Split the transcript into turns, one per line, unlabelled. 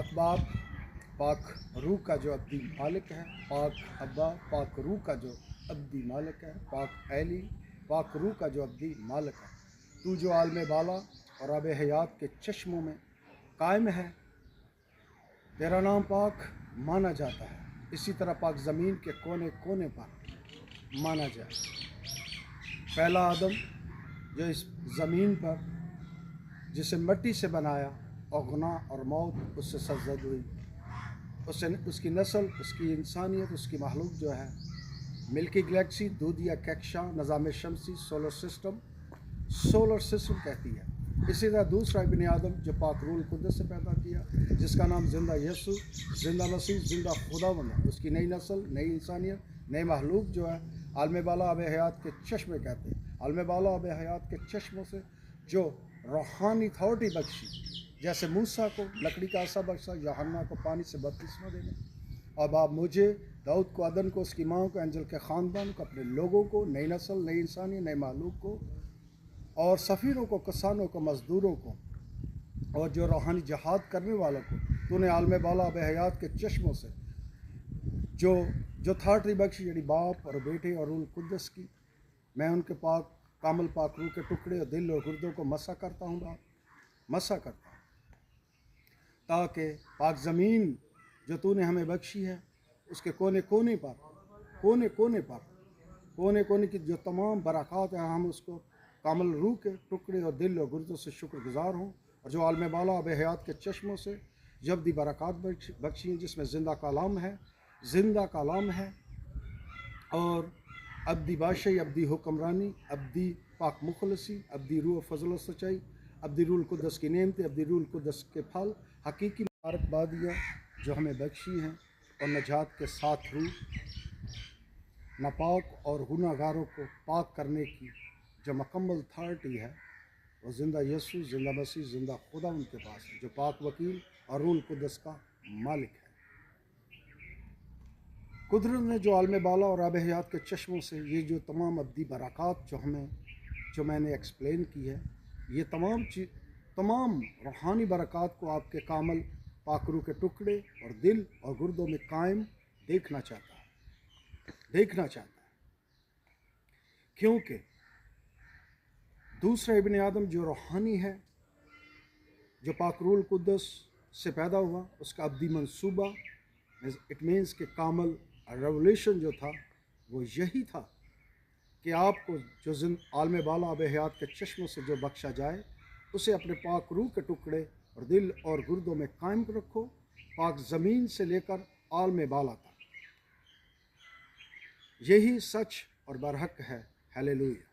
पाक बाप, पाक रूह का जो अब्दी मालिक है, पाक अब्बा, पाक रूह का जो अब्दी मालिक है, पाक एली, पाक रूह का जो अब्दी मालिक है। तू जो आलम बाला और आब हयात के चश्मों में कायम है, तेरा नाम पाक माना जाता है। इसी तरह पाक ज़मीन के कोने कोने पर माना जाए। पहला आदम जो इस ज़मीन पर जिसे मिट्टी से बनाया और गुनाह और मौत उससे सरजद हुई, उसकी नस्ल, उसकी इंसानियत, उसकी महलूक जो है मिल्की गैलेक्सी, दूधिया कैक्शा, निज़ाम शमसी, सोलर सिस्टम कहती है। इसी तरह दूसरा इब्ने आदम जो पाक रूल कुद्दस से पैदा किया, जिसका नाम जिंदा यसु, जिंदा मसीह, जिंदा खुदावंद है। उसकी नई नस्ल, नई इंसानियत, नई महलूक जो है आलम बाला आब हयात के चश्मे कहते हैं। आलम बाला आब हयात के चश्मों से जो रूहानी अथॉरिटी बख्शी, जैसे मूसा को लकड़ी का आसा बख्शा, यूहन्ना को पानी से बपतिस्मा देने, अब आप मुझे, दाऊद को, अदन को, उसकी माँ को, एंजल के ख़ानदान को, अपने लोगों को, नई नस्ल, नई इंसानियत, नए मालूक को, और सफ़ीरों को, किसानों को, मज़दूरों को, और जो रूहानी जहाद करने वालों को तूने आलम बाला आब हयात के चश्मों से जो अथॉरिटी बख्शी, जड़ी बाप और बेटे और रूल कुद्दस की। मैं उनके पाक कामल पाक रूह के टुकड़े और दिल और गुर्दों को मसा करता हूँ बाप, मसा करता हूँ, ताकि पाक ज़मीन जो तूने हमें बख्शी है उसके कोने कोने की जो तमाम बरक़ात हैं, हम उसको कामल रूह के टुकड़े और दिल और गुर्दों से शुक्रगुजार हों। और जो आलम बाला आब हयात के चश्मों से जब्दी बरक़ात बख्शी हैं, जिसमें ज़िंदा कलाम है और अब्दी बादशाही, अब्दी हुक्मरानी, अब्दी पाक मुखलसी, अब्दी रूह फजल सच्चाई, अब्दी रूल कुद्दस की नेमतें, अब्दी रूल कुद्दस के फल, हकीकी मुबारकबादियाँ जो हमें बख्शी हैं, और नजात के साथ रूह नापाक और गुनाहगारों को पाक करने की जो मुकम्मल अथॉरिटी है, वो ज़िंदा यसु, ज़िंदा मसीह, ज़िंदा खुदा उनके पास है, जो पाक वकील और रूल कुद्दस का मालिक है। कुदरत ने जो आलम बाला और आब हयात के चश्मों से ये जो तमाम अब्दी बरक़ात जो मैंने एक्सप्लेन की है, ये तमाम रूहानी बरक़ात को आपके कामल पाक रूह के टुकड़े और दिल और गुर्दों में कायम देखना चाहता है, क्योंकि दूसरा इब्ने आदम जो रूहानी है, जो पाक रूल कुद्दस से पैदा हुआ, उसका अब्दी मंसूबा, इट मीन्स के कामल रेवोल्यूशन जो था वो यही था कि आपको जो आलम बाला आब हयात के चश्मों से जो बख्शा जाए, उसे अपने पाक रूह के टुकड़े और दिल और गुर्दों में कायम रखो, पाक ज़मीन से लेकर आलम बाला तक। यही सच और बरहक है। हालेलुया।